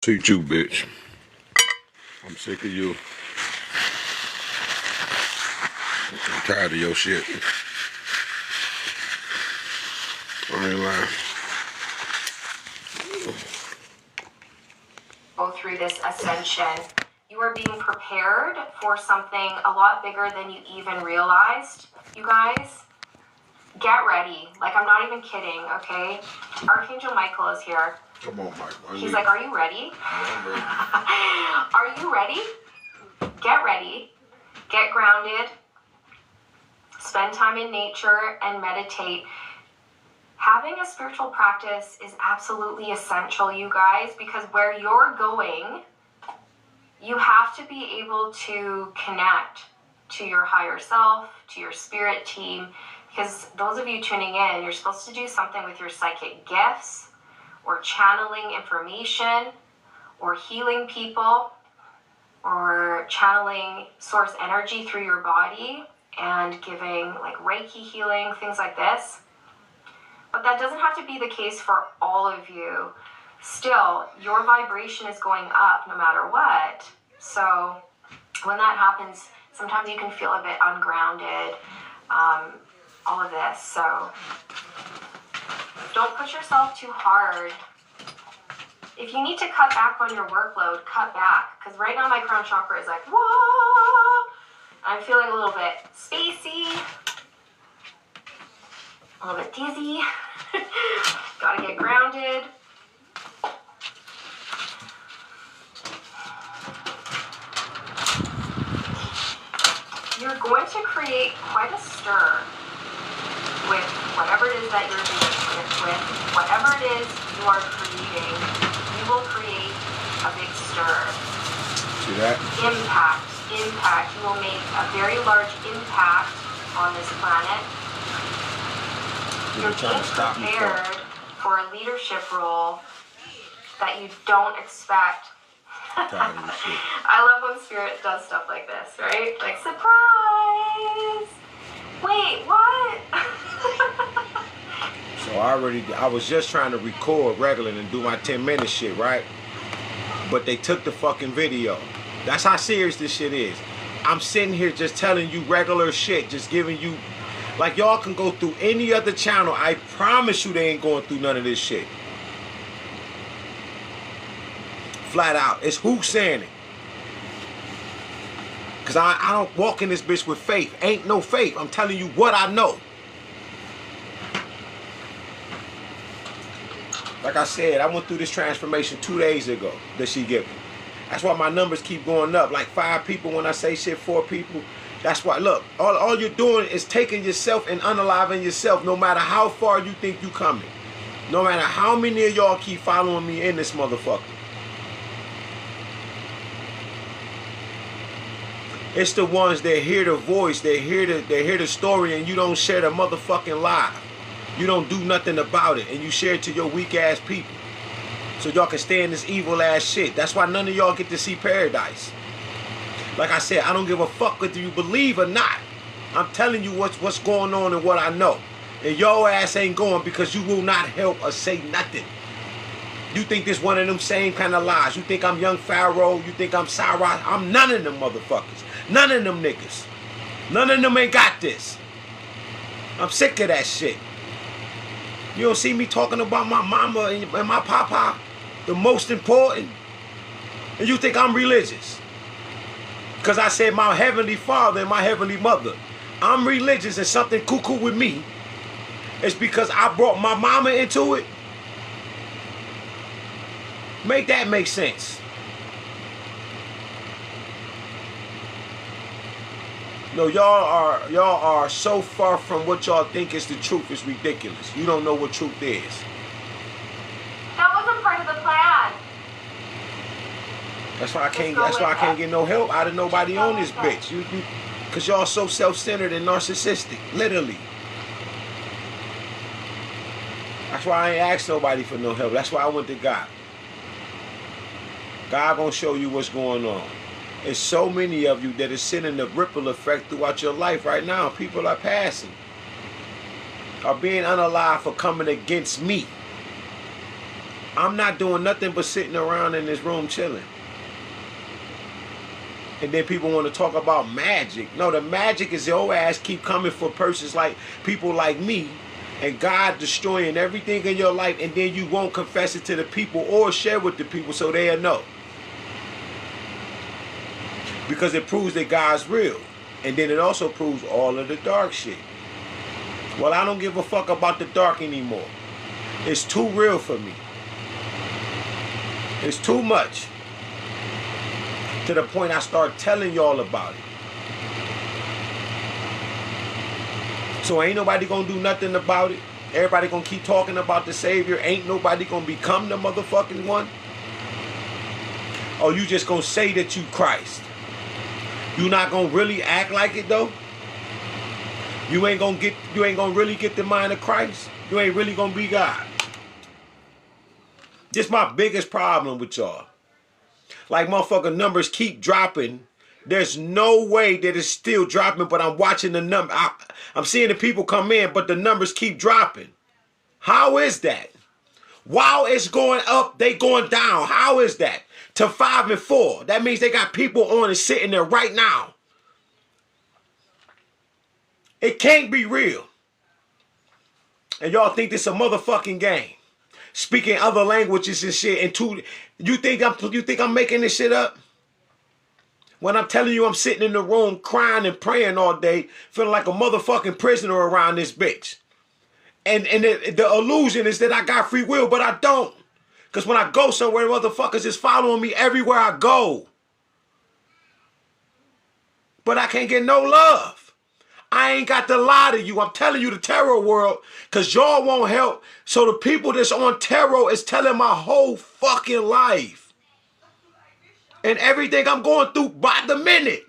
Teach you, bitch. I'm sick of you. I'm tired of your shit. I ain't lying. Go through this ascension. You are being prepared for something a lot bigger than you even realized, you guys. Get ready. Like, I'm not even kidding, okay? Archangel Michael is here. Come on, Mike. He's like, are you ready? Yeah, I'm ready. Are you ready? Get ready. Get grounded. Spend time in nature and meditate. Having a spiritual practice is absolutely essential, you guys, because where you're going, you have to be able to connect to your higher self, to your spirit team, because those of you tuning in, you're supposed to do something with your psychic gifts, or channeling information, or healing people, or channeling source energy through your body, and giving like Reiki healing, things like this. But that doesn't have to be the case for all of you. Still, your vibration is going up no matter what. So when that happens, sometimes you can feel a bit ungrounded, all of this. So don't push yourself too hard. If you need to cut back on your workload, cut back. Because right now my crown chakra is like, whoa! I'm feeling a little bit spacey, a little bit dizzy. Gotta get grounded. You're going to create quite a stir with whatever it is that you're doing, with whatever it is you are creating. You will create a big stir. See that? Impact. You will make a very large impact on this planet. You're being prepared for a leadership role that you don't expect. I love when spirit does stuff like this, right? Like, surprise! Wait, what? So I was just trying to record regular and do my 10-minute shit, right? But they took the fucking video. That's how serious this shit is. I'm sitting here just telling you regular shit, just giving you, like, y'all can go through any other channel. I promise you they ain't going through none of this shit. Flat out. It's who saying it. Because I don't walk in this bitch with faith. Ain't no faith. I'm telling you what I know. Like I said, I went through this transformation 2 days ago that she gave me. That's why my numbers keep going up. Like 5 people when I say shit, 4 people. That's why, look, all you're doing is taking yourself and unaliving yourself no matter how far you think you coming. No matter how many of y'all keep following me in this motherfucker. It's the ones that hear the voice, they hear the story, and you don't share the motherfucking lie. You don't do nothing about it, and you share it to your weak ass people. So y'all can stay in this evil ass shit. That's why none of y'all get to see paradise. Like I said, I don't give a fuck whether you believe or not. I'm telling you what's going on and what I know. And your ass ain't going because you will not help or say nothing. You think this one of them same kind of lies. You think I'm young Pharaoh. You think I'm Sarah. I'm none of them motherfuckers. None of them niggas. None of them ain't got this. I'm sick of that shit. You don't see me talking about my mama and my papa, the most important. And you think I'm religious. Because I said my heavenly father and my heavenly mother. I'm religious and something cuckoo with me. It's because I brought my mama into it. Make that make sense. No, y'all are so far from what y'all think is the truth. It's ridiculous. You don't know what truth is. That wasn't part of the plan. That's why I can't get no help out of nobody on this bitch. Cause y'all so self-centered and narcissistic, literally. That's why I ain't asked nobody for no help. That's why I went to God. God gonna show you what's going on. There's so many of you that is sending the ripple effect throughout your life right now. People are passing, are being unalive for coming against me. I'm not doing nothing but sitting around in this room chilling. And then people want to talk about magic. No, the magic is your ass keep coming for persons like people like me, and God destroying everything in your life, and then you won't confess it to the people or share with the people so they'll know. Because it proves that God's real. And then it also proves all of the dark shit. Well, I don't give a fuck about the dark anymore. It's too real for me. It's too much. To the point I start telling y'all about it. So ain't nobody gonna do nothing about it. Everybody gonna keep talking about the Savior. Ain't nobody gonna become the motherfucking one. Or you just gonna say that you Christ. You not gonna really act like it though. You ain't gonna really get the mind of Christ. You ain't really gonna be God. This my biggest problem with y'all. Like motherfucking numbers keep dropping. There's no way that it's still dropping, but I'm watching the number. I'm seeing the people come in, but the numbers keep dropping. How is that? While it's going up, they going down. How is that? To 5 and 4. That means they got people on and sitting there right now. It can't be real. And y'all think this a motherfucking game. Speaking other languages and shit. You think I'm making this shit up? When I'm telling you I'm sitting in the room crying and praying all day, feeling like a motherfucking prisoner around this bitch. And the illusion is that I got free will, but I don't. Because when I go somewhere, motherfuckers is following me everywhere I go. But I can't get no love. I ain't got to lie to you. I'm telling you the tarot world, because y'all won't help. So the people that's on tarot is telling my whole fucking life. And everything I'm going through by the minute.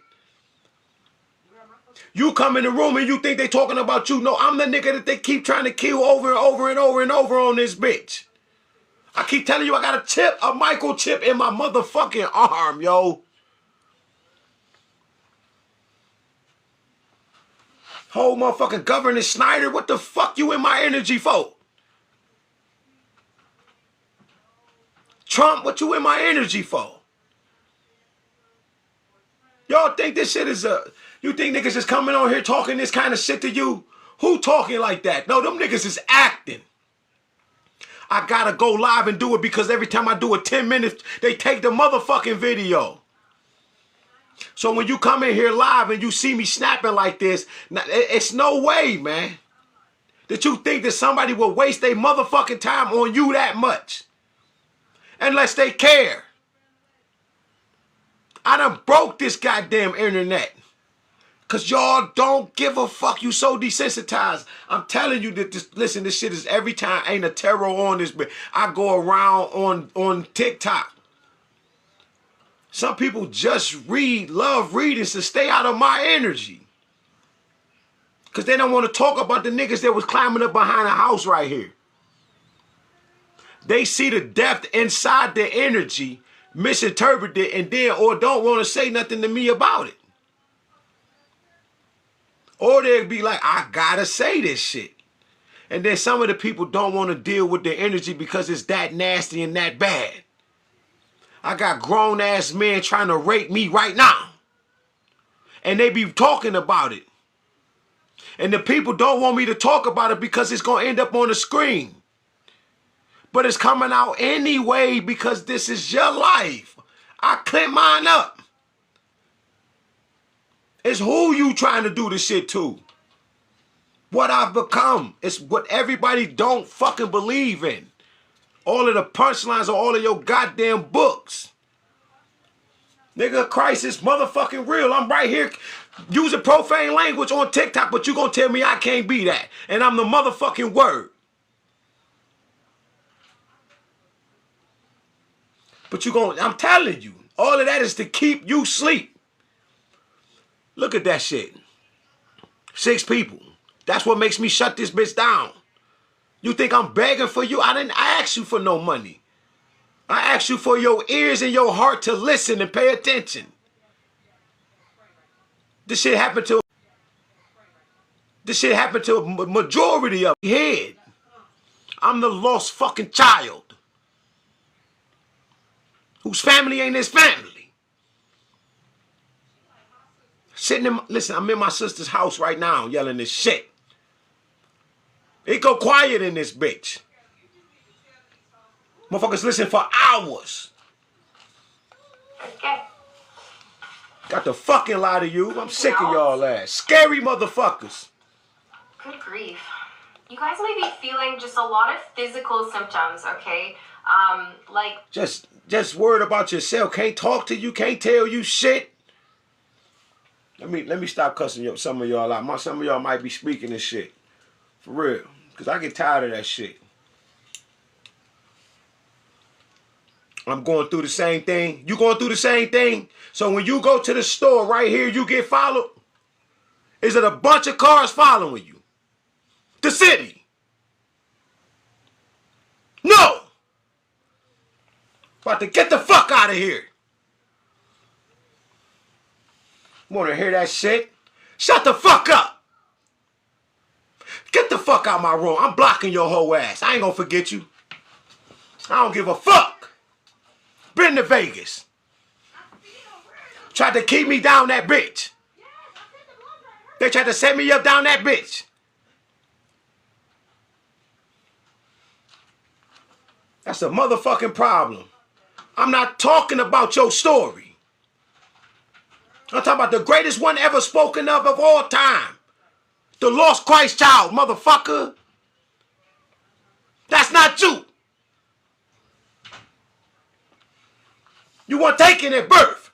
You come in the room and you think they talking about you. No, I'm the nigga that they keep trying to kill over and over and over and over on this bitch. I keep telling you I got a microchip in my motherfucking arm, yo. Whole motherfucking Governor Snyder, what the fuck you in my energy for? Trump, what you in my energy for? Y'all think this shit is you think niggas is coming on here talking this kind of shit to you? Who talking like that? No, them niggas is acting. I gotta go live and do it because every time I do it 10 minutes, they take the motherfucking video. So when you come in here live and you see me snapping like this, it's no way, man, that you think that somebody will waste their motherfucking time on you that much. Unless they care. I done broke this goddamn internet. Because y'all don't give a fuck. You so desensitized. I'm telling you that this shit is every time. Ain't a tarot on this, but I go around on TikTok. Some people just love reading to stay out of my energy. Because they don't want to talk about the niggas that was climbing up behind the house right here. They see the depth inside the energy, misinterpret it, and then or don't want to say nothing to me about it. Or they'd be like, I gotta say this shit. And then some of the people don't want to deal with the energy because it's that nasty and that bad. I got grown-ass men trying to rape me right now. And they be talking about it. And the people don't want me to talk about it because it's going to end up on the screen. But it's coming out anyway because this is your life. I clear mine up. It's who you trying to do this shit to. What I've become. It's what everybody don't fucking believe in. All of the punchlines of all of your goddamn books. Nigga, Christ is motherfucking real. I'm right here using profane language on TikTok, but you gonna tell me I can't be that. And I'm the motherfucking word. But I'm telling you, all of that is to keep you asleep. Look at that shit. 6 people. That's what makes me shut this bitch down. You think I'm begging for you? I didn't ask you for no money. I asked you for your ears and your heart to listen and pay attention. This shit happened to a majority of head. I'm the lost fucking child. whose family ain't his family. Sitting in, listen, I'm in my sister's house right now yelling this shit. It go quiet in this bitch. Motherfuckers listen for hours. Okay. Got the fucking lie to you. I'm sick of y'all ass. Scary motherfuckers. Good grief. You guys may be feeling just a lot of physical symptoms, okay? Like... Just worried about yourself. Can't talk to you. Can't tell you shit. Let me stop cussing some of y'all out. Some of y'all might be speaking this shit. For real. Because I get tired of that shit. I'm going through the same thing. You going through the same thing? So when you go to the store right here, you get followed? Is it a bunch of cars following you? The city? No! About to get the fuck out of here. Want to hear that shit? Shut the fuck up. Get the fuck out my room. I'm blocking your whole ass. I ain't gonna forget you. I don't give a fuck. Been to Vegas. Tried to keep me down that bitch. They tried to set me up down that bitch. That's a motherfucking problem. I'm not talking about your story. I'm talking about the greatest one ever spoken of all time. The lost Christ child, motherfucker. That's not you. You weren't taken at birth.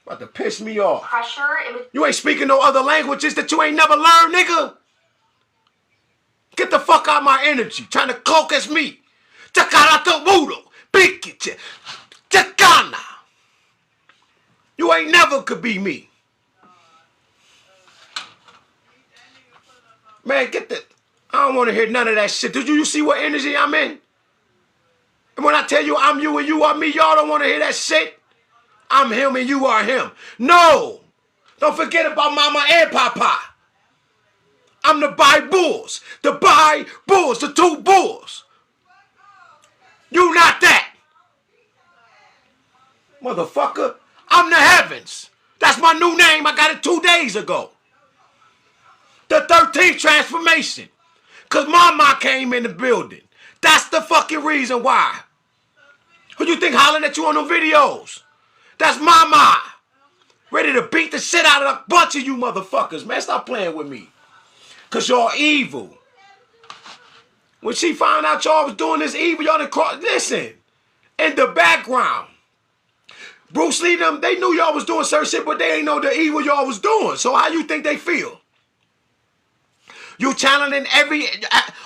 About to piss me off. Pressure. You ain't speaking no other languages that you ain't never learned, nigga. Get the fuck out of my energy. Trying to cloak as me. Chakarato mudo. Pikiche. Chakana. You ain't never could be me. Man, get the... I don't want to hear none of that shit. Did you see what energy I'm in? And when I tell you I'm you and you are me, y'all don't want to hear that shit? I'm him and you are him. No! Don't forget about mama and papa. I'm the Bi-Bulls. The Bi-Bulls. The two bulls. You not that. Motherfucker. I'm the heavens. That's my new name. I got it 2 days ago. The 13th transformation. Because mama came in the building. That's the fucking reason why. Who you think hollering at you on them videos? That's mama. Ready to beat the shit out of a bunch of you motherfuckers. Man, stop playing with me. Because y'all evil. When she found out y'all was doing this evil, y'all done cross. Listen. In the background. Bruce Lee, them, they knew y'all was doing certain shit, but they ain't know the evil y'all was doing. So how you think they feel? You channeling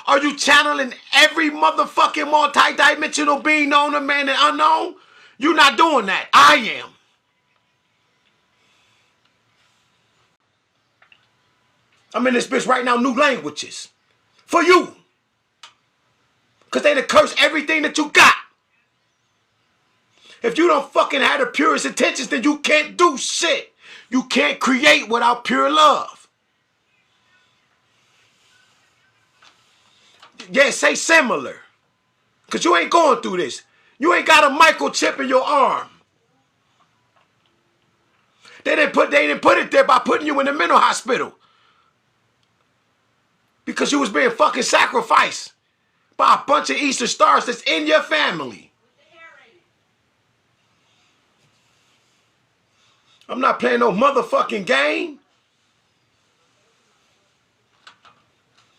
are you channeling every motherfucking multi-dimensional being known to man and unknown? You not doing that. I am. I'm in this bitch right now, new languages. For you. Because they done curse everything that you got. If you don't fucking have the purest intentions, then you can't do shit. You can't create without pure love. Yeah, say similar. Because you ain't going through this. You ain't got a microchip in your arm. They didn't put it there by putting you in the mental hospital. Because you was being fucking sacrificed by a bunch of Easter stars that's in your family. I'm not playing no motherfucking game.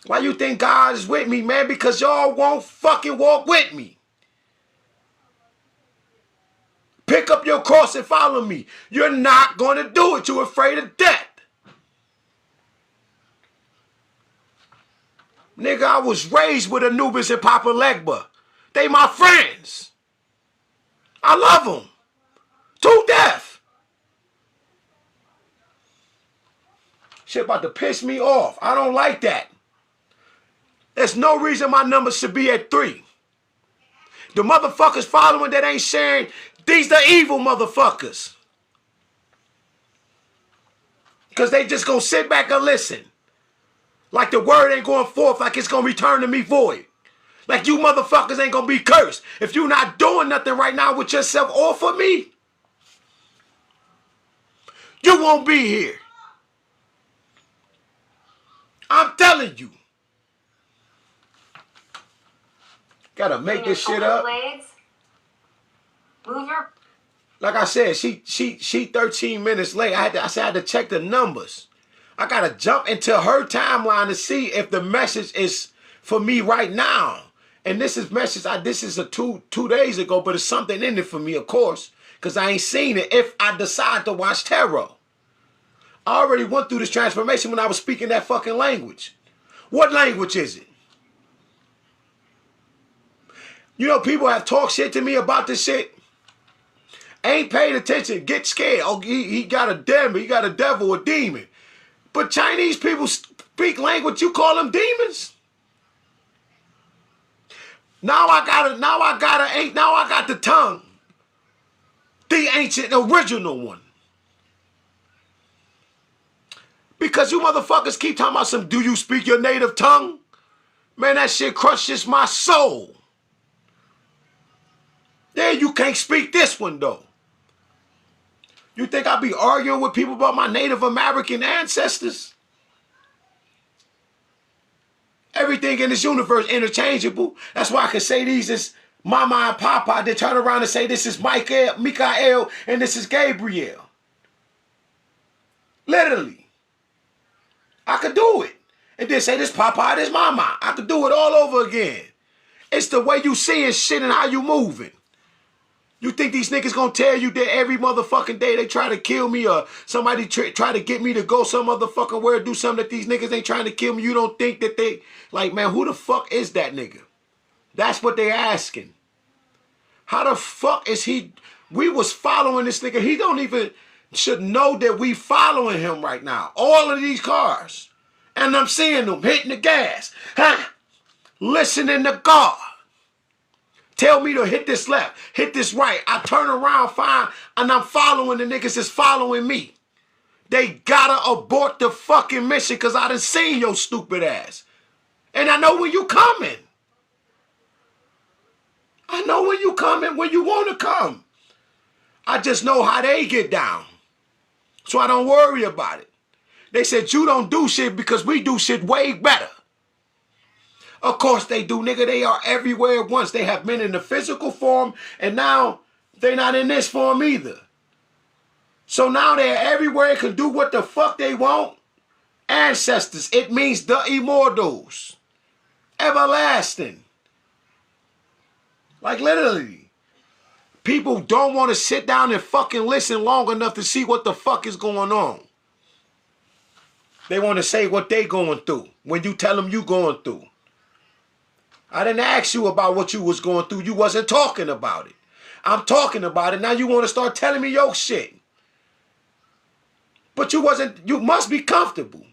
Why you think God is with me, man? Because y'all won't fucking walk with me. Pick up your cross and follow me. You're not going to do it. You're afraid of death. Nigga, I was raised with Anubis and Papa Legba. They my friends. I love them. To death. Shit about to piss me off. I don't like that. There's no reason my number should be at 3. The motherfuckers following that ain't sharing, these the evil motherfuckers. Because they just gonna sit back and listen. Like the word ain't going forth, like it's gonna return to me void. Like you motherfuckers ain't gonna be cursed. If you not doing nothing right now with yourself or for me, you won't be here. I'm telling you. Gotta make this shit up. Blades. Move your... Like I said, she 13 minutes late. I said I had to check the numbers. I gotta jump into her timeline to see if the message is for me right now. And this is message. This is a two days ago, but it's something in it for me, of course, because I ain't seen it. If I decide to watch tarot, I already went through this transformation when I was speaking that fucking language. What language is it? You know, people have talked shit to me about this shit. Ain't paid attention, get scared. Oh, he got a demon, he got a devil, a demon. But Chinese people speak language, you call them demons? Now I got the tongue. The ancient original one. Because you motherfuckers keep talking about some, do you speak your native tongue? Man, that shit crushes my soul. Yeah, you can't speak this one though. You think I'll be arguing with people about my Native American ancestors? Everything in this universe interchangeable. That's why I can say these is Mama and Papa. They turn around and say this is Mikael, and this is Gabriel. Literally. I could do it. And then say this Papa, this Mama. I could do it all over again. It's the way you seeing shit and how you moving. You think these niggas gonna tell you that every motherfucking day they try to kill me or somebody try to get me to go some motherfucking where do something that these niggas ain't trying to kill me? You don't think that they, like, man, who the fuck is that nigga? That's what they asking. How the fuck is he? We was following this nigga. He don't even should know that we following him right now. All of these cars. And I'm seeing them hitting the gas. Huh? Listening to God. Tell me to hit this left, hit this right. I turn around fine, and I'm following the niggas that's following me. They gotta abort the fucking mission because I done seen your stupid ass. And I know when you coming. I know when you coming, when you want to come. I just know how they get down. So I don't worry about it. They said you don't do shit because we do shit way better. Of course they do, nigga. They are everywhere at once. They have been in the physical form, and now they're not in this form either. So now they're everywhere, can do what the fuck they want. Ancestors, it means the immortals. Everlasting. Like literally. People don't want to sit down and fucking listen long enough to see what the fuck is going on. They want to say what they going through when you tell them you going through. I didn't ask you about what you was going through. You wasn't talking about it. I'm talking about it. Now you want to start telling me your shit. But you must be comfortable.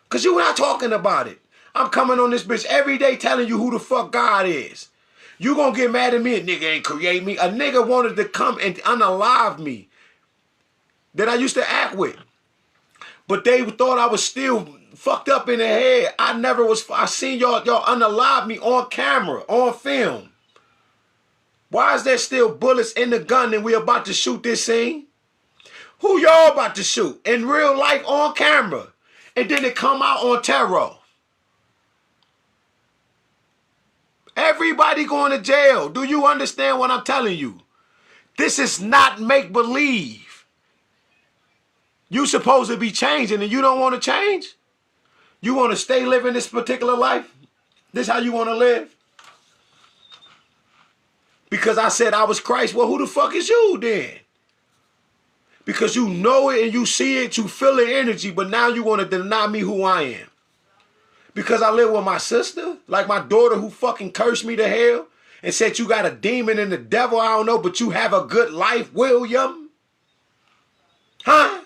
Because you not talking about it. I'm coming on this bitch every day telling you who the fuck God is. You gonna get mad at me? A nigga ain't create me. A nigga wanted to come and unalive me that I used to act with. But they thought I was still fucked up in the head. I never was. I seen y'all unalive me on camera, on film. Why is there still bullets in the gun and we about to shoot this scene? Who y'all about to shoot? In real life on camera. And then it come out on tarot. Everybody going to jail. Do you understand what I'm telling you? This is not make-believe. You supposed to be changing and you don't want to change? You want to stay living this particular life? This how you want to live? Because I said I was Christ. Well, who the fuck is you then? Because you know it and you see it, you feel the energy, but now you want to deny me who I am. Because I live with my sister, like my daughter who fucking cursed me to hell and said you got a demon and the devil, I don't know, but you have a good life, William. Huh?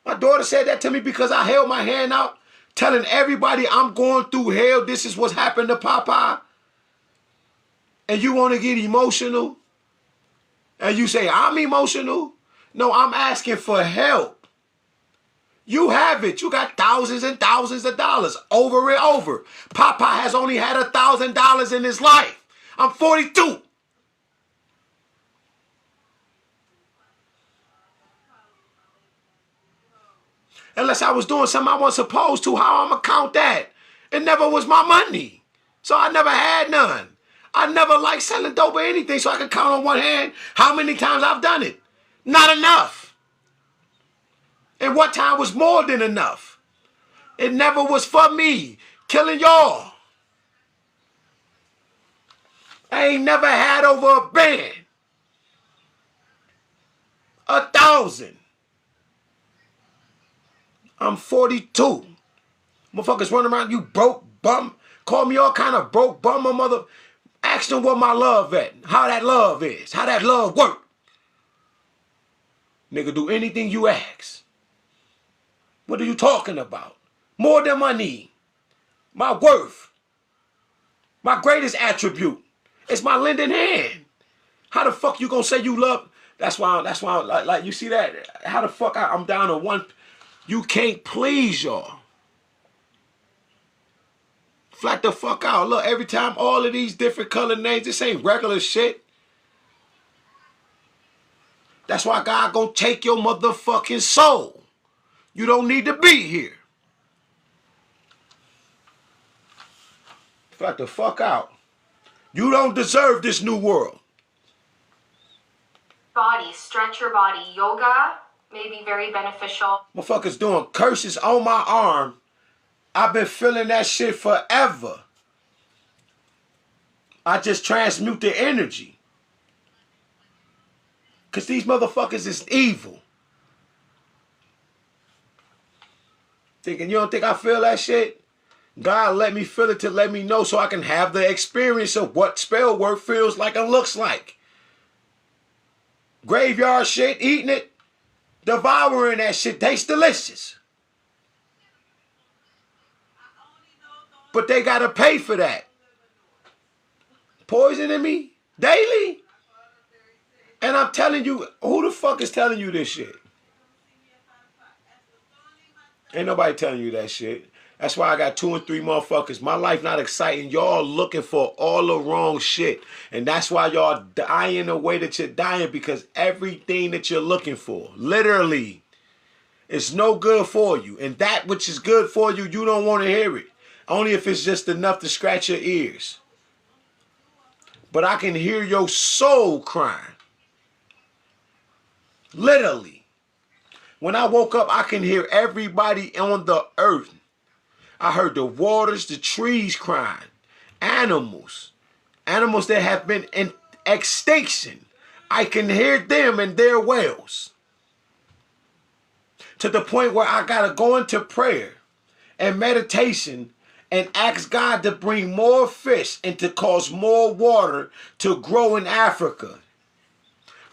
My daughter said that to me because I held my hand out, telling everybody I'm going through hell. This is what's happened to Papa. And you want to get emotional? And you say, I'm emotional? No, I'm asking for help. You have it. You got thousands and thousands of dollars over and over. Papa has only had $1,000 in his life. I'm 42. Unless I was doing something I wasn't supposed to, how I'm going to count that? It never was my money. So I never had none. I never liked selling dope or anything, so I can count on one hand how many times I've done it. Not enough. And what time was more than enough. It never was for me. Killing y'all. I ain't never had over a band. 1,000. I'm 42. Motherfuckers running around, you broke bum. Call me all kind of broke bum, mother. Ask them what my love at. How that love is. How that love work. Nigga, do anything you ask. What are you talking about? More than money. My worth. My greatest attribute. It's my lending hand. How the fuck you gonna say you love? That's why like you see that? How the fuck I'm down to one. You can't please y'all. Flat the fuck out. Look, every time all of these different color names, this ain't regular shit. That's why God gonna take your motherfucking soul. You don't need to be here. Flat the fuck out. You don't deserve this new world. Body, stretch your body. Yoga may be very beneficial. Motherfuckers doing curses on my arm. I've been feeling that shit forever. I just transmute the energy. Because these motherfuckers is evil. Thinking you don't think I feel that shit? God let me feel it to let me know so I can have the experience of what spell work feels like and looks like. Graveyard shit, eating it, devouring that shit, tastes delicious. But they gotta pay for that. Poisoning me daily? And I'm telling you, who the fuck is telling you this shit? Ain't nobody telling you that shit. That's why I got 2 and 3 motherfuckers. My life not exciting. Y'all looking for all the wrong shit. And that's why y'all dying the way that you're dying, because everything that you're looking for, literally, is no good for you. And that which is good for you, you don't want to hear it. Only if it's just enough to scratch your ears. But I can hear your soul crying. Literally. When I woke up, I can hear everybody on the earth. I heard the waters, the trees crying. Animals. Animals that have been in extinction. I can hear them and their wails. To the point where I got to go into prayer and meditation and ask God to bring more fish and to cause more water to grow in Africa.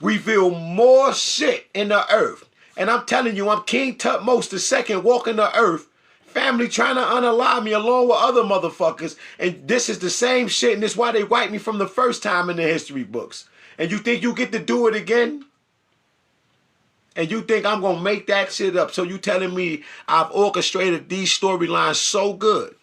Reveal more shit in the earth. And I'm telling you, I'm King Tutmos II walking the earth. Family trying to unalive me along with other motherfuckers. And this is the same shit, and this is why they wiped me from the first time in the history books. And you think you get to do it again? And you think I'm going to make that shit up? So you telling me I've orchestrated these storylines so good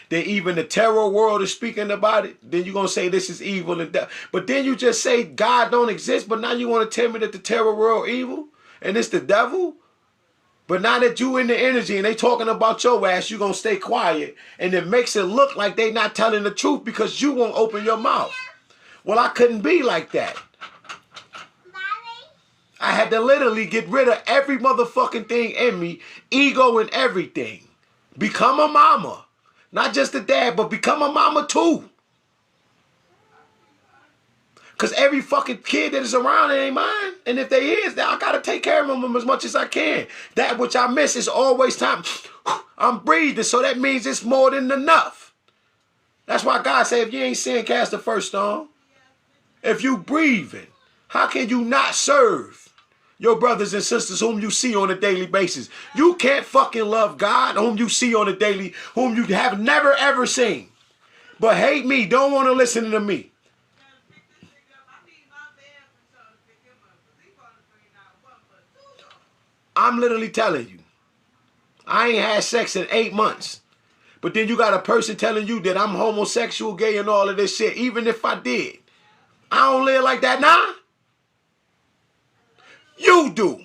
that even the terror world is speaking about it? Then you're going to say this is evil and death. But then you just say God don't exist, but now you want to tell me that the terror world evil and it's the devil? But now that you in the energy and they talking about your ass, you going to stay quiet. And it makes it look like they not telling the truth because you won't open your mouth. Well, I couldn't be like that. I had to literally get rid of every motherfucking thing in me, ego and everything. Become a mama. Not just a dad, but become a mama too. Because every fucking kid that is around, it ain't mine. And if they is, I got to take care of them as much as I can. That which I miss is always time. I'm breathing, so that means it's more than enough. That's why God said, if you ain't sin, cast the first stone. If you breathing, how can you not serve your brothers and sisters whom you see on a daily basis? You can't fucking love God whom you see on a daily, whom you have never ever seen. But hate me, don't want to listen to me. I'm literally telling you. I ain't had sex in 8 months. But then you got a person telling you that I'm homosexual, gay, and all of this shit. Even if I did. I don't live like that now. You do.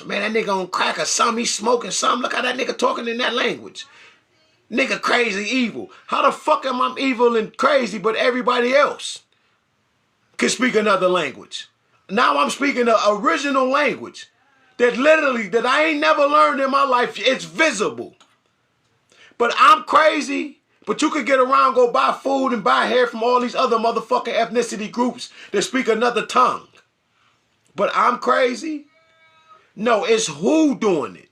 Man, that nigga on crack or something. He's smoking something. Look how that nigga talking in that language. Nigga crazy, evil. How the fuck am I evil and crazy but everybody else can speak another language? Now I'm speaking the original language that literally, that I ain't never learned in my life. It's visible. But I'm crazy, but you could get around, go buy food and buy hair from all these other motherfucking ethnicity groups that speak another tongue. But I'm crazy? No, it's who doing it.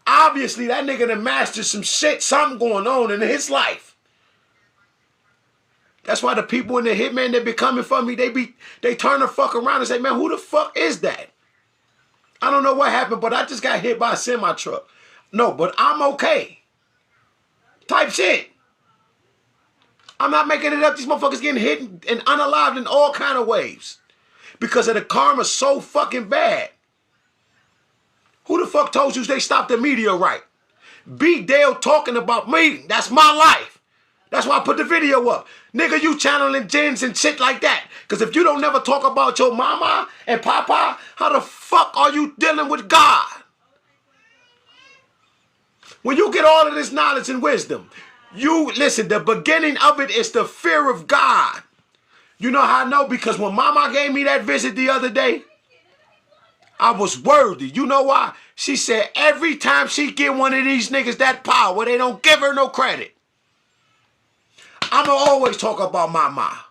Obviously, that nigga done mastered some shit, something going on in his life. That's why the people in the hitman that be coming for me, they turn the fuck around and say, man, who the fuck is that? I don't know what happened, but I just got hit by a semi-truck. No, but I'm okay. Type shit. I'm not making it up. These motherfuckers getting hit and unalived in all kind of ways. Because of the karma so fucking bad. Who the fuck told you they stopped the meteorite? Beat Dale talking about me. That's my life. That's why I put the video up. Nigga, you channeling jinns and shit like that. Because if you don't never talk about your mama and papa, how the fuck are you dealing with God? When you get all of this knowledge and wisdom, you, listen, the beginning of it is the fear of God. You know how I know? Because when mama gave me that visit the other day, I was worthy. You know why? She said every time she get one of these niggas that power, they don't give her no credit. I'ma always talk about mama.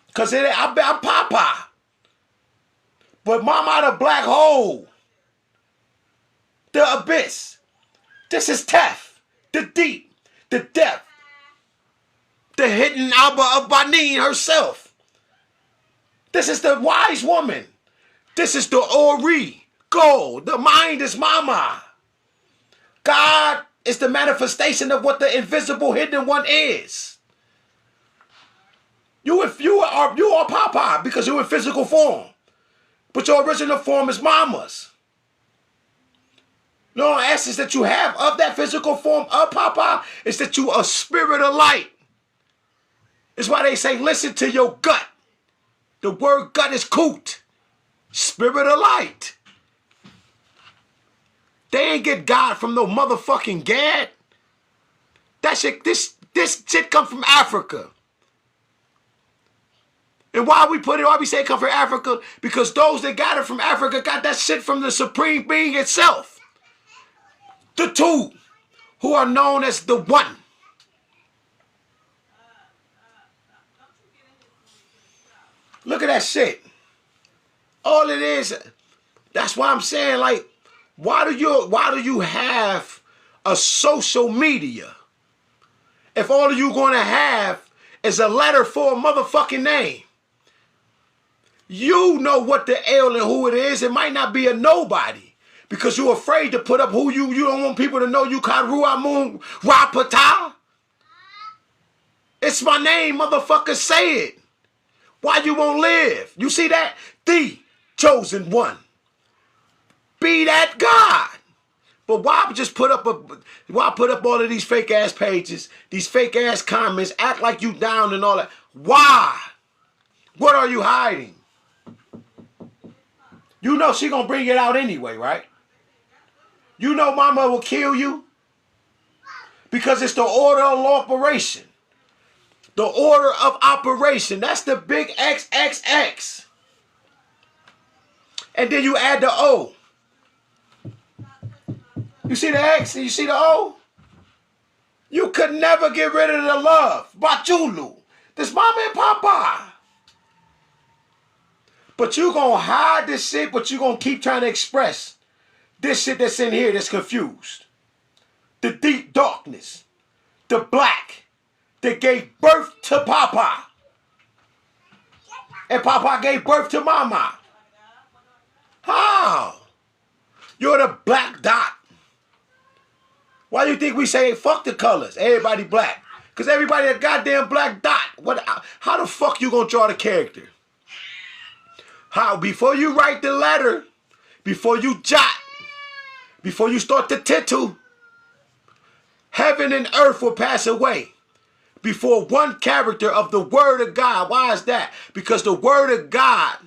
Because I'm papa. But mama the black hole. The abyss. This is Tef. The deep. The depth. The hidden Alba of Banin herself. This is the wise woman. This is the Ori. Go. The mind is mama. God is the manifestation of what the invisible hidden one is. You are Papa because you're in physical form. But your original form is mama's. No essence that you have of that physical form of Papa is that you are a spirit of light. It's why they say listen to your gut. The word gut is koot. Spirit of light. They ain't get God from no motherfucking Gad. That shit, this shit come from Africa. And why we say it come from Africa? Because those that got it from Africa got that shit from the Supreme Being itself. The two, who are known as the one. Look at that shit. All it is, that's why I'm saying, like, why do you have a social media if all you gonna have is a letter for a motherfucking name? You know what the L and who it is. It might not be a nobody because you're afraid to put up who you don't want people to know you Karuamun Rapata. It's my name, motherfucker, say it. Why you won't live? You see that? The chosen one. Be that God. But why just put up all of these fake ass pages, these fake ass comments, act like you down and all that? Why? What are you hiding? You know she gonna bring it out anyway, right? You know mama will kill you because it's the order of operation. The order of operation. That's the big XXX. And then you add the O. You see the X and you see the O? You could never get rid of the love. Bachulu. This mama and papa. But you gonna hide this shit, but you gonna keep trying to express this shit that's in here that's confused. The deep darkness. The black. That gave birth to Papa. And Papa gave birth to Mama. How? You're the black dot. Why do you think we say fuck the colors? Everybody black. Because everybody a goddamn black dot. How the fuck you gonna draw the character? How? Before you write the letter, before you jot, before you start to tittle, heaven and earth will pass away before one character of the word of God. Why is that? Because the word of God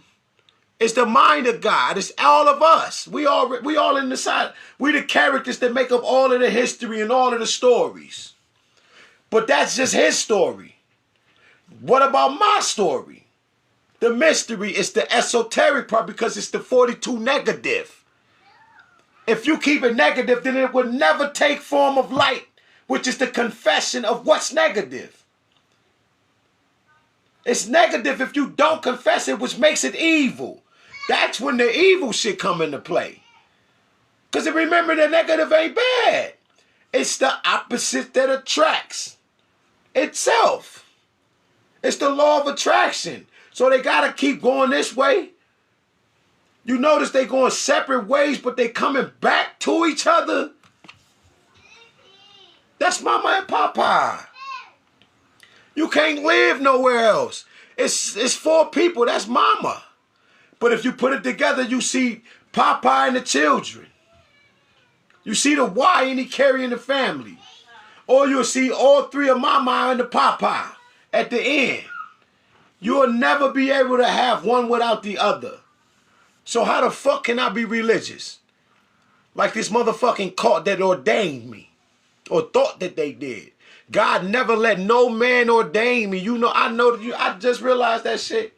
is the mind of God. It's all of us. We all in the side. We the characters that make up all of the history and all of the stories. But that's just his story. What about my story? The mystery is the esoteric part because it's the 42 negative. If you keep it negative, then it will never take form of light, which is the confession of what's negative. It's negative if you don't confess it, which makes it evil. That's when the evil shit come into play. Because remember, the negative ain't bad. It's the opposite that attracts itself. It's the law of attraction. So they got to keep going this way. You notice they going separate ways, but they coming back to each other. That's Mama and Papa. You can't live nowhere else. It's four people. That's Mama. But if you put it together, you see Papa and the children. You see the Y and he carrying the family. Or you'll see all three of Mama and the Papa at the end. You'll never be able to have one without the other. So how the fuck can I be religious? Like this motherfucking cult that ordained me. Or thought that they did. God never let no man ordain me. You know, I just realized that shit.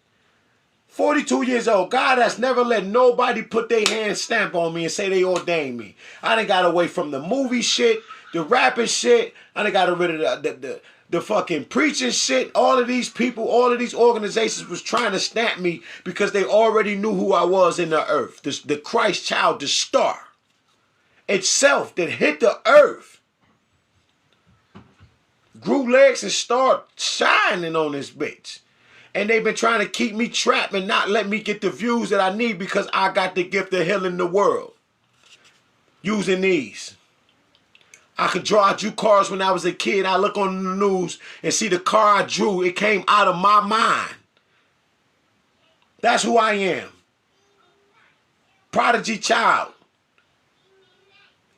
42 years old. God has never let nobody put their hand stamp on me and say they ordained me. I done got away from the movie shit, the rapping shit. I done got rid of the fucking preaching shit. All of these people, all of these organizations was trying to stamp me because they already knew who I was in the earth. The Christ child, the star itself that hit the earth, grew legs and started shining on this bitch. And they've been trying to keep me trapped and not let me get the views that I need because I got the gift of healing the world. Using these. I drew cars when I was a kid. I look on the news and see the car I drew. It came out of my mind. That's who I am. Prodigy child.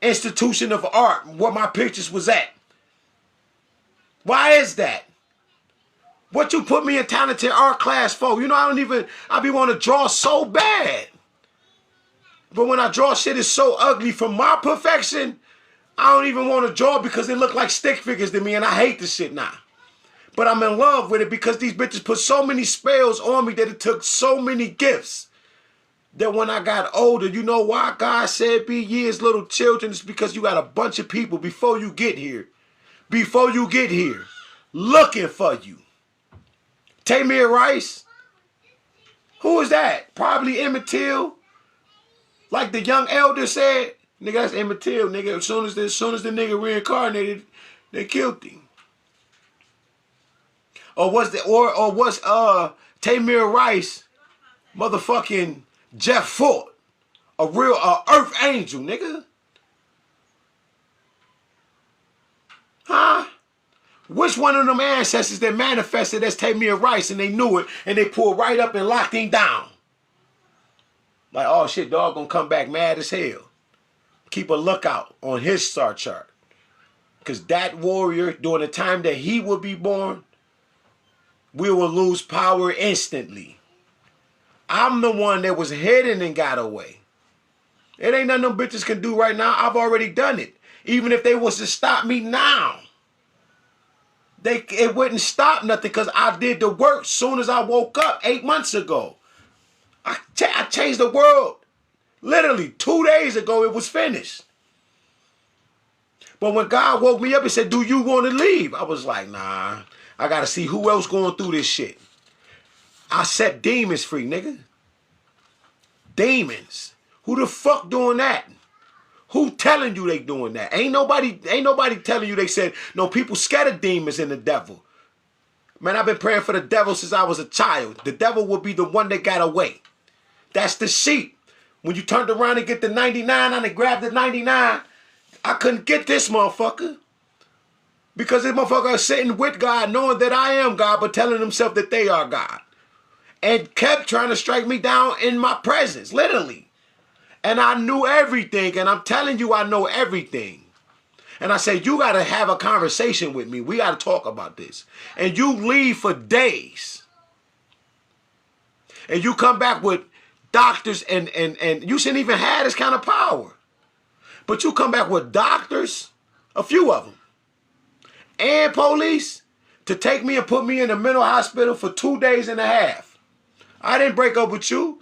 Institution of art, where my pictures was at. Why is that? What you put me in talented art class for? You know, I be want to draw so bad. But when I draw shit is so ugly from my perfection, I don't even want to draw because it look like stick figures to me and I hate the shit now. But I'm in love with it because these bitches put so many spells on me that it took so many gifts. That when I got older, you know why God said be ye as little children? It's because you got a bunch of people before you get here. Looking for you. Tamir Rice? Who is that? Probably Emmett Till. Like the young elder said, nigga, that's Emmett Till, nigga. As soon as the nigga reincarnated, they killed him. Or was Tamir Rice motherfucking Jeff Fort? A real earth angel, nigga. Huh? Which one of them ancestors that manifested as Tamir Rice and they knew it and they pulled right up and locked him down? Like, oh shit, dog gonna come back mad as hell. Keep a lookout on his star chart. Because that warrior, during the time that he will be born, we will lose power instantly. I'm the one that was hidden and got away. It ain't nothing them bitches can do right now. I've already done it. Even if they was to stop me now, it wouldn't stop nothing because I did the work soon as I woke up 8 months ago. I changed the world. Literally 2 days ago, it was finished. But when God woke me up and said, do you want to leave? I was like, nah, I got to see who else going through this shit. I set demons free, nigga. Demons. Who the fuck doing that? Who telling you they doing that? Ain't nobody telling you they said, no, people scared of demons and the devil. Man, I've been praying for the devil since I was a child. The devil will be the one that got away. That's the sheep. When you turned around and get the 99 and grabbed the 99, I couldn't get this motherfucker. Because this motherfucker is sitting with God, knowing that I am God, but telling himself that they are God. And kept trying to strike me down in my presence, literally. And I knew everything, and I'm telling you I know everything. And I said, you got to have a conversation with me. We got to talk about this. And you leave for days. And you come back with doctors, and you shouldn't even have this kind of power. But you come back with doctors, a few of them, and police to take me and put me in a mental hospital for 2 days and a half. I didn't break up with you.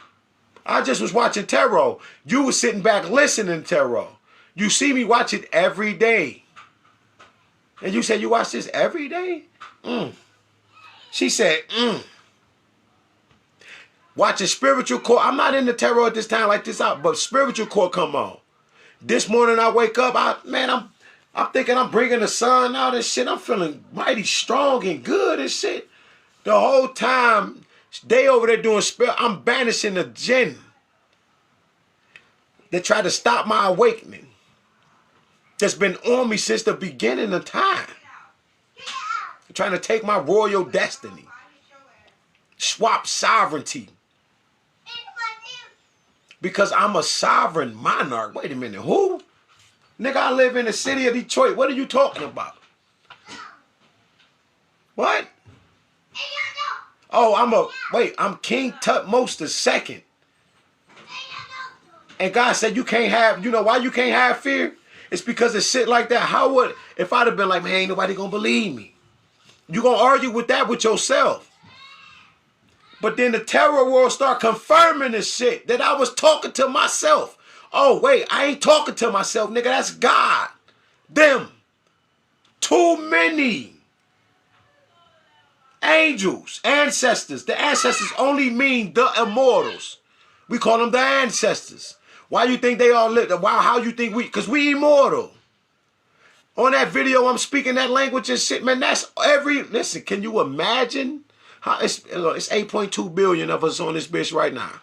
I just was watching terror. You was sitting back listening to terror. You see me watch it every day. And you said you watch this every day? She said, Watching spiritual court. I'm not into terror at this time like this out, but spiritual court come on. This morning I wake up, I'm thinking I'm bringing the sun out and shit. I'm feeling mighty strong and good and shit. The whole time they over there doing spirit, I'm banishing the jinn. They try to stop my awakening. That's been on me since the beginning of time. They're trying to take my royal destiny. Swap sovereignty. Because I'm a sovereign monarch. Wait a minute, who? Nigga, I live in the city of Detroit. What are you talking about? What? Oh, I'm King Tutmos II. And God said you can't have, you know why you can't have fear? It's because of shit like that. How would, if I'd have been like, man, ain't nobody gonna believe me. You gonna argue with that with yourself. But then the terror world start confirming this shit that I was talking to myself. Oh, wait, I ain't talking to myself, nigga. That's God. Them. Too many. Angels. Ancestors. The ancestors only mean the immortals. We call them the ancestors. Why you think they all live? Why? How you think we? Because we immortal. On that video, I'm speaking that language and shit, man. That's every. Listen, can you imagine? How it's 8.2 billion of us on this bitch right now.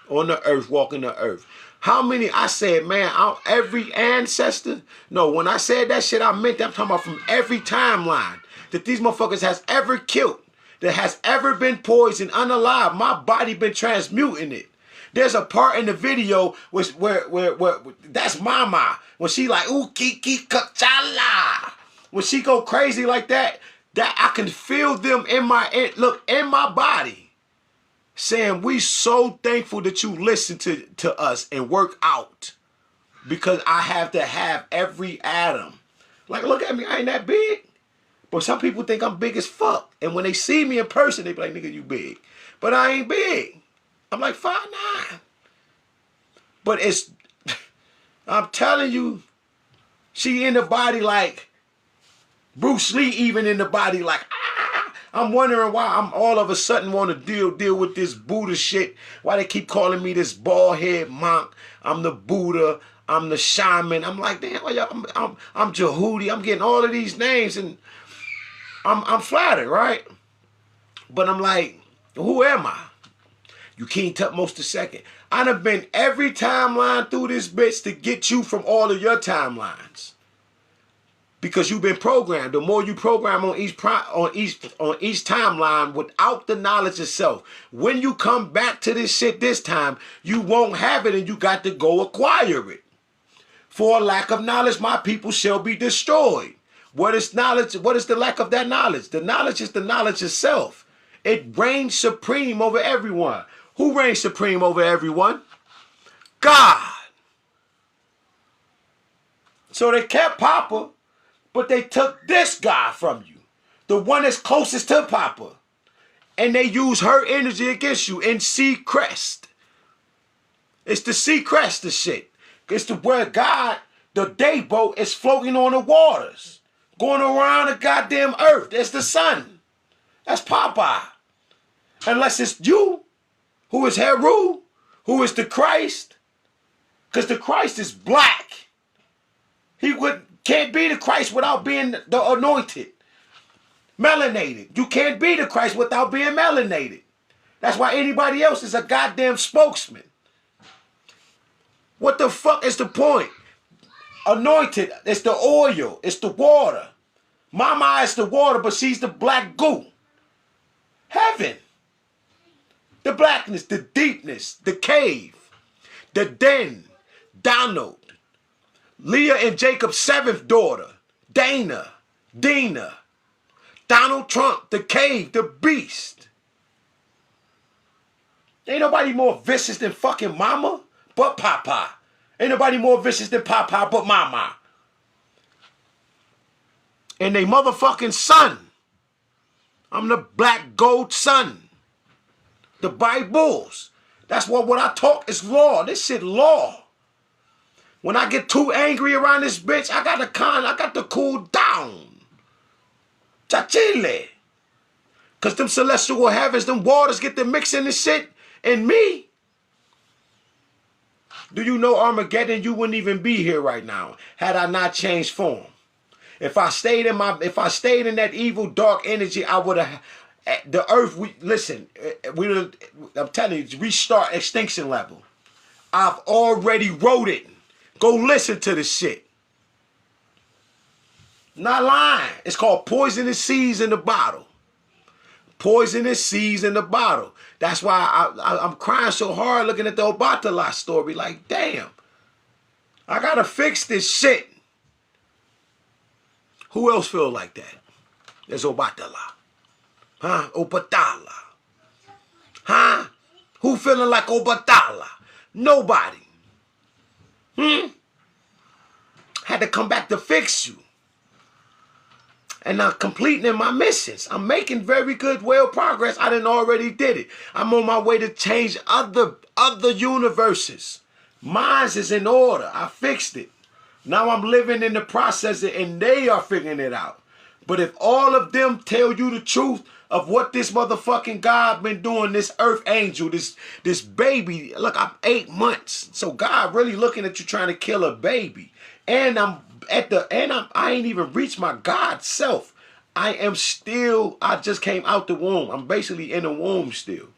On the earth, walking the earth. How many? I said, man, every ancestor. No, when I said that shit, I meant that. I'm talking about from every timeline that these motherfuckers has ever killed. That has ever been poisoned, unalive. My body been transmuting it. There's a part in the video where that's Mama. When she like, ooh, kiki kachala. When she go crazy like that I can feel them in my body. Saying, we so thankful that you listen to us and work out. Because I have to have every atom. Like, look at me, I ain't that big. But some people think I'm big as fuck. And when they see me in person, they be like, nigga, you big. But I ain't big. I'm like 5'9". But it's, I'm telling you, she in the body like Bruce Lee, even in the body like, ah. I'm wondering why I'm all of a sudden want to deal with this Buddha shit. Why they keep calling me this bald head monk. I'm the Buddha. I'm the shaman. I'm like, damn, I'm Jehudi. I'm getting all of these names and I'm flattered, right? But I'm like, who am I? You King Tutmos II. I done been every timeline through this bitch to get you from all of your timelines. Because you've been programmed. The more you program on each timeline without the knowledge itself, when you come back to this shit this time, you won't have it and you got to go acquire it. For lack of knowledge, my people shall be destroyed. What is knowledge? What is the lack of that knowledge? The knowledge is the knowledge itself. It reigns supreme over everyone. Who reigns supreme over everyone? God. So they kept Papa, but they took this guy from you. The one that's closest to Papa. And they use her energy against you in Sea Crest. It's the Sea Crest, the shit. It's the where God, the day boat, is floating on the waters. Going around the goddamn earth. That's the sun. That's Papa. Unless it's you, who is Heru, who is the Christ. Because the Christ is black. He can't be the Christ without being the anointed. Melanated. You can't be the Christ without being melanated. That's why anybody else is a goddamn spokesman. What the fuck is the point? Anointed, it's the oil, it's the water. Mama is the water, but she's the black goo. Heaven. The blackness, the deepness, the cave, the den, Donald, Leah and Jacob's 7th daughter, Dana, Dina, Donald Trump, the cave, the beast. Ain't nobody more vicious than fucking mama but papa. Ain't nobody more vicious than papa but mama. And they motherfucking son. I'm the black gold son. The Bibles. That's what I talk is law. This shit law. When I get too angry around this bitch, I got to cool down. Chachile. Cause them celestial heavens, them waters get to mixing this shit in me. Do you know Armageddon? You wouldn't even be here right now had I not changed form. If I stayed in that evil dark energy, I would have the earth. I'm telling you, restart extinction level. I've already wrote it. Go listen to this shit. Not lying. It's called Poisonous Seeds in the Bottle. Poisonous seeds in the bottle. That's why I'm crying so hard looking at the Obatala story. Like, damn. I gotta fix this shit. Who else feel like that? There's Obatala. Huh? Obatala. Huh? Who feeling like Obatala? Nobody. Had to come back to fix you. And I'm completing my missions. I'm making very good, progress. I done already did it. I'm on my way to change other universes. Mine's is in order. I fixed it. Now I'm living in the process and they are figuring it out. But if all of them tell you the truth of what this motherfucking God been doing, this earth angel, this baby, look, I'm 8 months. So God really looking at you trying to kill a baby. And I ain't even reached my God self. I just came out the womb. I'm basically in the womb still.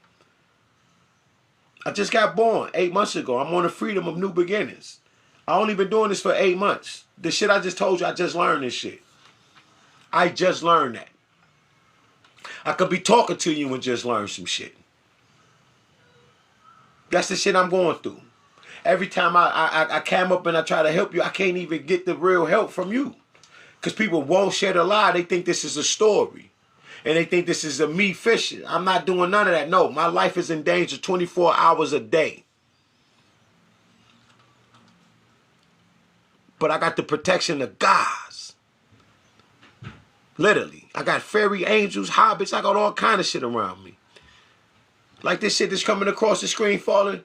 I just got born 8 months ago. I'm on the freedom of new beginnings. I only been doing this for 8 months. The shit I just told you, I just learned this shit. I just learned that. I could be talking to you and just learn some shit. That's the shit I'm going through. Every time I came up and I try to help you, I can't even get the real help from you. Because people won't share the lie. They think this is a story. And they think this is a me fishing. I'm not doing none of that. No, my life is in danger 24 hours a day. But I got the protection of gods. Literally. I got fairy angels, hobbits. I got all kind of shit around me. Like this shit that's coming across the screen falling.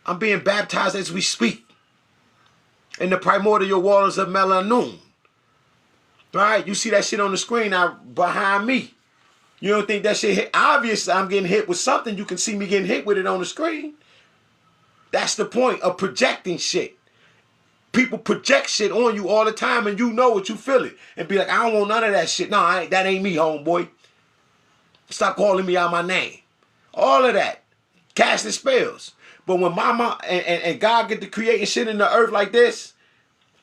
I'm being baptized as we speak. In the primordial waters of Melanoon. Right? You see that shit on the screen now behind me. You don't think that shit hit? Obviously, I'm getting hit with something. You can see me getting hit with it on the screen. That's the point of projecting shit. People project shit on you all the time and you know it, you feel it. And be like, I don't want none of that shit. No, that ain't me, homeboy. Stop calling me out my name. All of that. Casting spells. But when mama and God get to creating shit in the earth like this,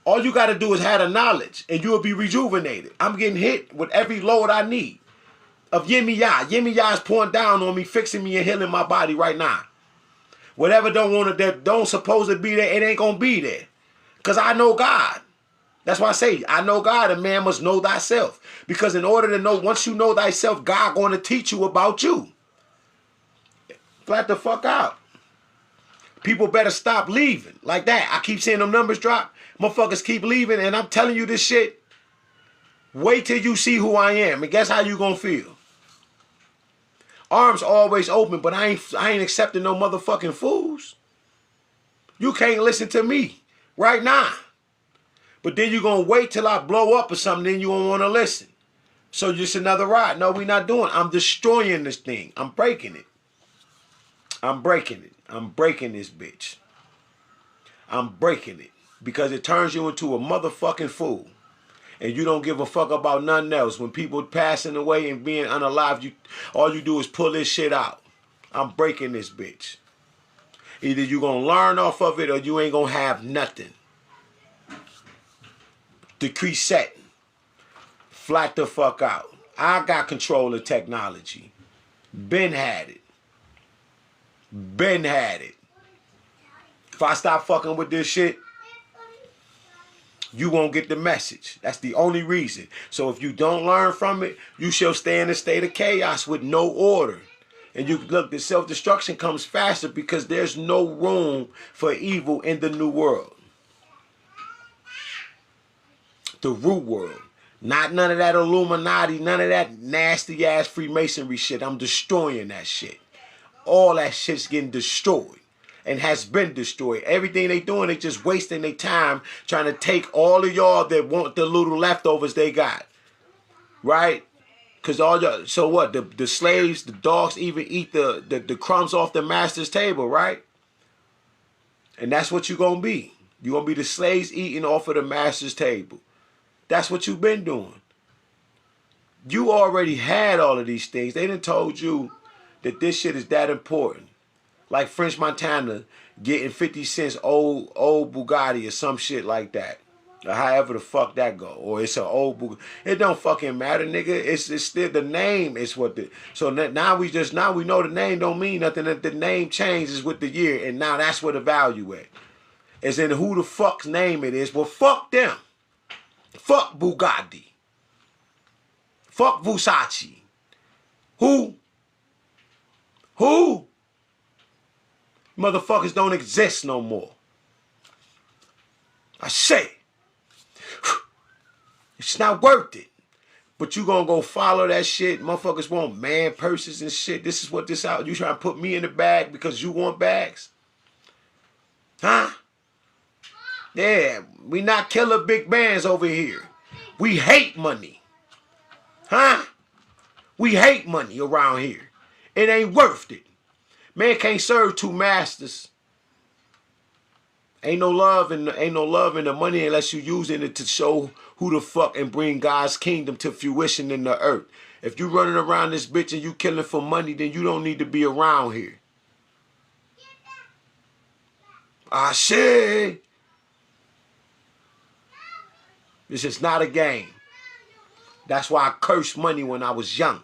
all you got to do is have the knowledge and you will be rejuvenated. I'm getting hit with every load I need of Yemi-Ya. Yemi-Ya is pouring down on me, fixing me and healing my body right now. Whatever don't supposed to be there, it ain't going to be there. Because I know God. That's why I say, I know God, and man must know thyself. Because in order to know, once you know thyself, God going to teach you about you. Flat the fuck out. People better stop leaving like that. I keep seeing them numbers drop. Motherfuckers keep leaving, and I'm telling you this shit. Wait till you see who I am, and guess how you gonna feel. Arms always open, but I ain't accepting no motherfucking fools. You can't listen to me right now. But then you gonna wait till I blow up or something, then you won't want to listen. So just another ride. No, we not doing. I'm destroying this thing. I'm breaking it. I'm breaking it. I'm breaking this bitch. I'm breaking it. Because it turns you into a motherfucking fool. And you don't give a fuck about nothing else. When people passing away and being unalive, all you do is pull this shit out. I'm breaking this bitch. Either you gonna learn off of it or you ain't gonna have nothing. Decree set. Flat the fuck out. I got control of technology. Ben had it. Ben had it. If I stop fucking with this shit, you won't get the message. That's the only reason. So if you don't learn from it, you shall stay in a state of chaos with no order. And you look, the self-destruction comes faster because there's no room for evil in the new world. The root world. Not none of that Illuminati, none of that nasty ass Freemasonry shit. I'm destroying that shit. All that shit's getting destroyed and has been destroyed. Everything they doing, they just wasting their time trying to take all of y'all that want the little leftovers they got. Right? Because all y'all, so what? The slaves, the dogs even eat the crumbs off the master's table, right? And that's what you're going to be. You're going to be the slaves eating off of the master's table. That's what you've been doing. You already had all of these things. They done told you that this shit is that important. Like French Montana getting 50 cents old Bugatti or some shit like that. Or however the fuck that go. Or it's an old Bugatti. It don't fucking matter, nigga. It's still the name is what the... So now we know the name don't mean nothing. That the name changes with the year. And now that's where the value at. It's in who the fuck's name it is. Well, fuck them. Fuck Bugatti. Fuck Versace. Who? Motherfuckers don't exist no more. I say. It's not worth it. But you gonna go follow that shit. Motherfuckers want man purses and shit. This is what this out. You trying to put me in the bag because you want bags? Huh? Yeah, we not killer big bands over here. We hate money. Huh? We hate money around here. It ain't worth it. Man can't serve two masters. Ain't no love in the money unless you using it to show who the fuck and bring God's kingdom to fruition in the earth. If you running around this bitch and you killing for money, then you don't need to be around here. I say. This is not a game. That's why I cursed money when I was young.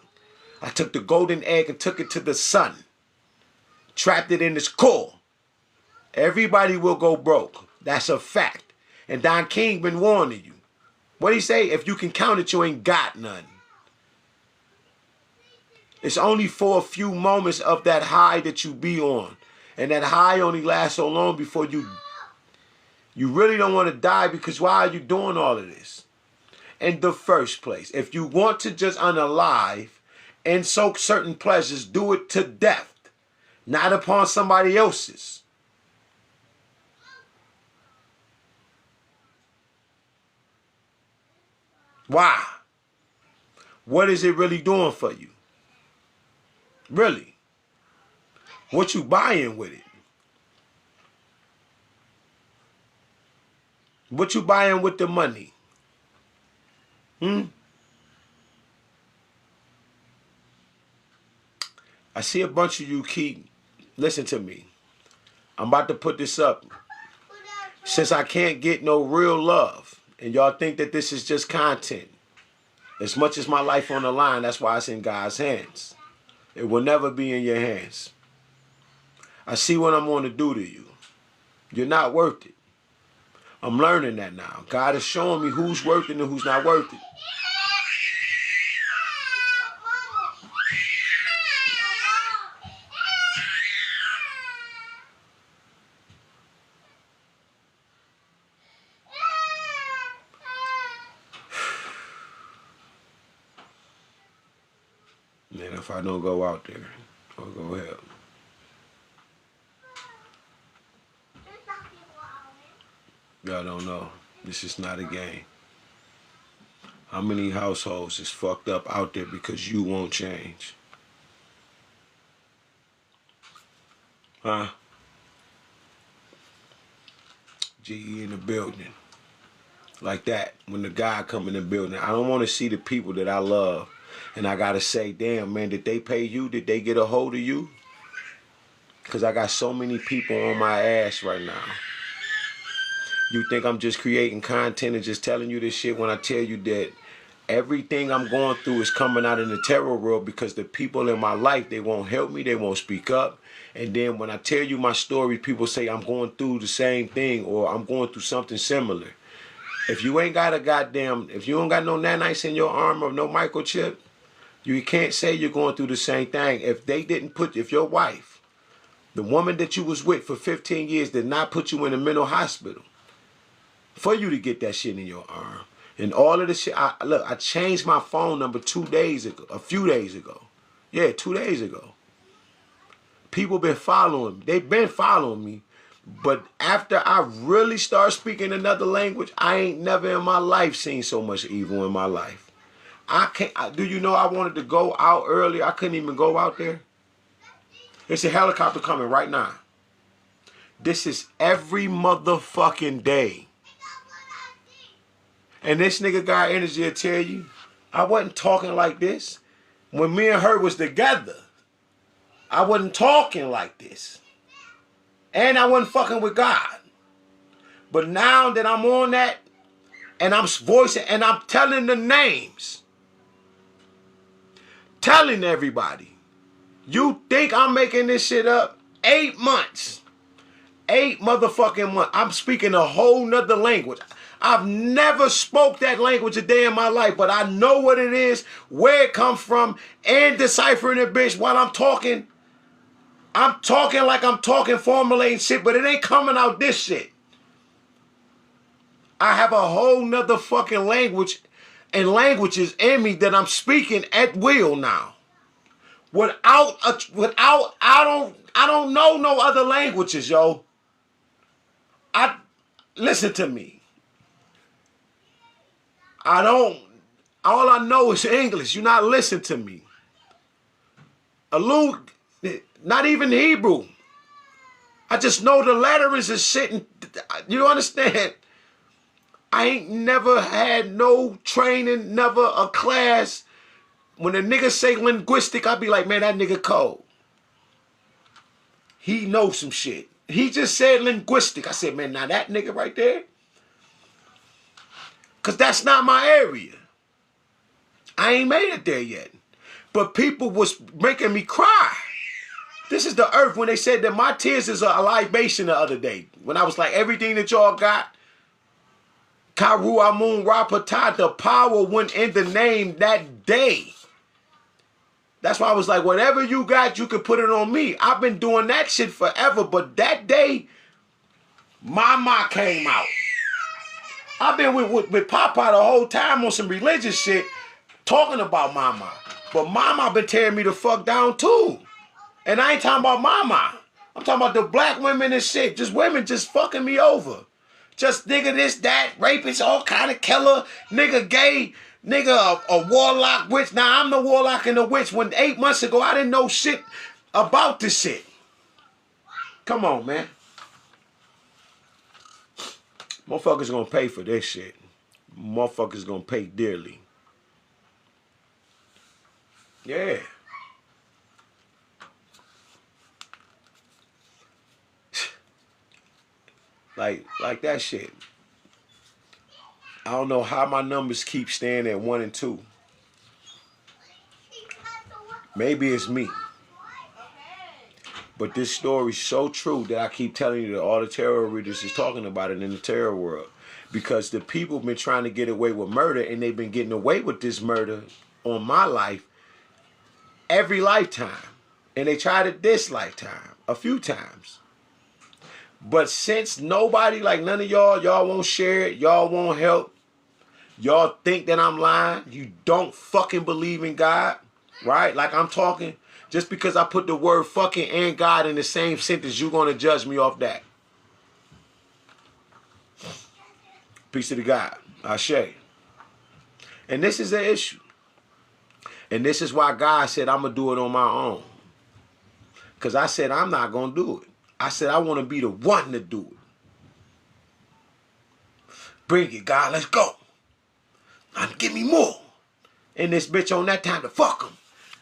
I took the golden egg and took it to the sun. Trapped it in its core. Everybody will go broke. That's a fact. And Don King been warning you. What he say? If you can count it, you ain't got none. It's only for a few moments of that high that you be on. And that high only lasts so long before you really don't want to die, because why are you doing all of this? In the first place, if you want to just unalive and soak certain pleasures, do it to death, not upon somebody else's. Why? What is it really doing for you? Really? What you buying with it? What you buying with the money? I see a bunch of you listen to me. I'm about to put this up. Since I can't get no real love, and y'all think that this is just content, as much as my life on the line, that's why it's in God's hands. It will never be in your hands. I see what I'm going to do to you. You're not worth it. I'm learning that now. God is showing me who's worth it and who's not worth it. And if I don't go out there, I'll go help. Y'all don't know. This is not a game. How many households is fucked up out there because you won't change? Huh? GE in the building. Like that. When the guy come in the building. I don't want to see the people that I love. And I got to say, damn, man, did they pay you? Did they get a hold of you? Because I got so many people on my ass right now. You think I'm just creating content and just telling you this shit when I tell you that Everything I'm going through is coming out in the tarot world because the people in my life, they won't help me, they won't speak up. And then when I tell you my story, people say I'm going through the same thing or I'm going through something similar. If you ain't got if you don't got no nanites in your arm or no microchip, you can't say you're going through the same thing. If your wife, the woman that you was with for 15 years, did not put you in a mental hospital for you to get that shit in your arm. And all of this shit, I changed my phone number 2 days ago, a few days ago. Yeah, 2 days ago. People been following me. They've been following me. But after I really start speaking another language, I ain't never in my life seen so much evil in my life. Do you know I wanted to go out earlier? I couldn't even go out there. There's a helicopter coming right now. This is every motherfucking day. And this nigga got energy to tell you, I wasn't talking like this. When me and her was together, I wasn't talking like this. And I wasn't fucking with God. But now that I'm on that, and I'm voicing, and I'm telling the names, telling everybody, you think I'm making this shit up? 8 months. 8 motherfucking months. I'm speaking a whole nother language. I've never spoke that language a day in my life, but I know what it is, where it comes from, and deciphering it, bitch, while I'm talking. I'm talking like I'm talking formulating shit, but it ain't coming out this shit. I have a whole nother fucking language and languages in me that I'm speaking at will now. I don't know no other languages, yo. Listen to me. All I know is English. You're not listening to me. Not even Hebrew. I just know the letters and shit. And, you understand? I ain't never had no training, never a class. When a nigga say linguistic, I be like, man, that nigga cold. He knows some shit. He just said linguistic. I said, man, now that nigga right there. Because that's not my area. I ain't made it there yet. But people was making me cry. This is the earth when they said that my tears is a libation the other day. When I was like, everything that y'all got, Karu Amun Rapatah, the power went in the name that day. That's why I was like, whatever you got, you can put it on me. I've been doing that shit forever, but that day, Mama came out. I've been with Papa the whole time on some religious shit, talking about Mama. But Mama been tearing me the fuck down too. And I ain't talking about Mama. I'm talking about the black women and shit. Just women just fucking me over. Just nigga this, that, rapist, all kind of killer, nigga gay, nigga a warlock, witch. Now I'm the warlock and the witch. When 8 months ago, I didn't know shit about this shit. Come on, man. Motherfuckers gonna pay for this shit. Motherfuckers gonna pay dearly. Yeah. Like that shit. I don't know how my numbers keep staying at 1 and 2. Maybe it's me. But this story's so true that I keep telling you that all the tarot readers is talking about it in the tarot world. Because the people been trying to get away with murder, and they've been getting away with this murder on my life every lifetime. And they tried it this lifetime a few times. But since nobody, like none of y'all won't share it, y'all won't help, y'all think that I'm lying, you don't fucking believe in God, right? Like I'm talking, just because I put the word fucking and God in the same sentence, you're going to judge me off that. Peace to the God, Ashe. And this is the issue. And this is why God said, I'm going to do it on my own. Because I said, I'm not going to do it. I said, I want to be the one to do it. Bring it, God, let's go. Now give me more. And this bitch on that time to fuck him.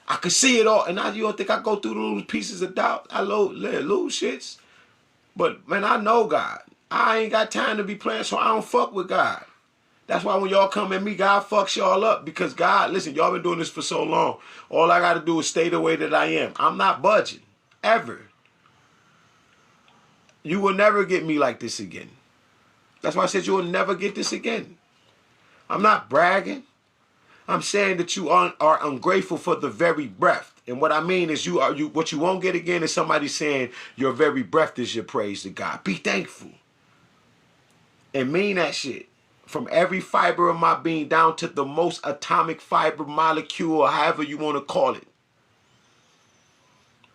I could see it all. And you don't think I go through those pieces of doubt? I lose shits. But, man, I know God. I ain't got time to be playing, so I don't fuck with God. That's why when y'all come at me, God fucks y'all up. Because God, listen, y'all been doing this for so long. All I got to do is stay the way that I am. I'm not budging. Ever. You will never get me like this again. That's why I said you will never get this again. I'm not bragging. I'm saying that you are ungrateful for the very breath. And what I mean is what you won't get again is somebody saying your very breath is your praise to God. Be thankful. And mean that shit. From every fiber of my being down to the most atomic fiber molecule, or however you want to call it.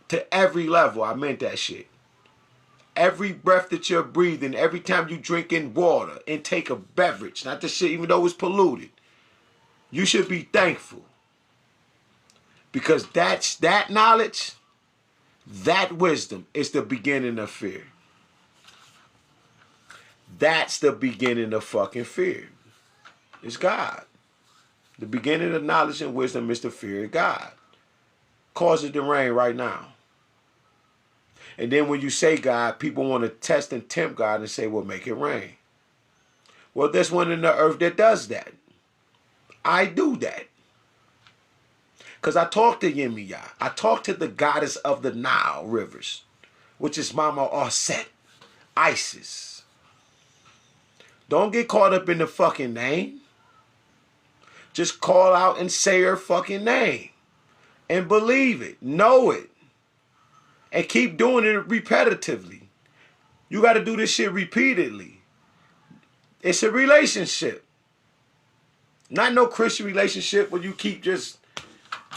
To every level, I meant that shit. Every breath that you're breathing, every time you drink in water, intake of beverage, not the shit, even though it's polluted, you should be thankful. Because that knowledge, that wisdom is the beginning of fear. That's the beginning of fucking fear. It's God. The beginning of knowledge and wisdom is the fear of God. Cause it to rain right now. And then when you say God, people want to test and tempt God and say, well, make it rain. Well, there's one in the earth that does that. I do that. Because I talk to Yemiya. I talk to the goddess of the Nile rivers, which is Mama Aset, Isis. Don't get caught up in the fucking name. Just call out and say her fucking name. And believe it. Know it. And keep doing it repetitively. You got to do this shit repeatedly. It's a relationship. Not no Christian relationship where you keep just,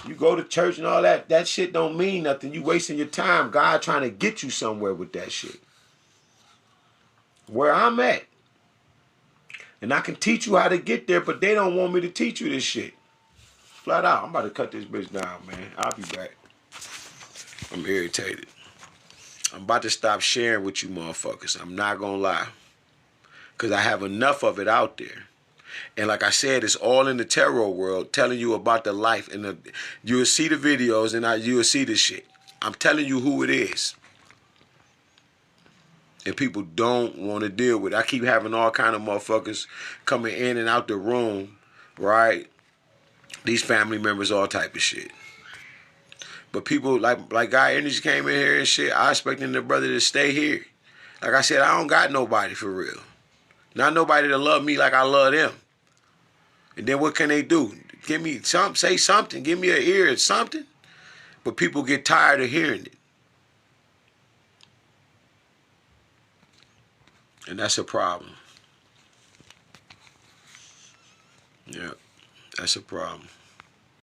you go to church and all that. That shit don't mean nothing. You wasting your time. God trying to get you somewhere with that shit. Where I'm at. And I can teach you how to get there, but they don't want me to teach you this shit. Flat out. I'm about to cut this bitch down, man. I'll be back. I'm irritated. I'm about to stop sharing with you motherfuckers. I'm not gonna lie. Because I have enough of it out there. And like I said, it's all in the tarot world telling you about the life. And you'll see the videos and you'll see this shit. I'm telling you who it is. And people don't want to deal with it. I keep having all kind of motherfuckers coming in and out the room, right? These family members, all type of shit. But people like Guy Energy came in here and shit, I expecting the brother to stay here. Like I said, I don't got nobody for real. Not nobody to love me like I love them. And then what can they do? Give me something, say something, give me an ear or something. But people get tired of hearing it. And that's a problem. Yeah, that's a problem.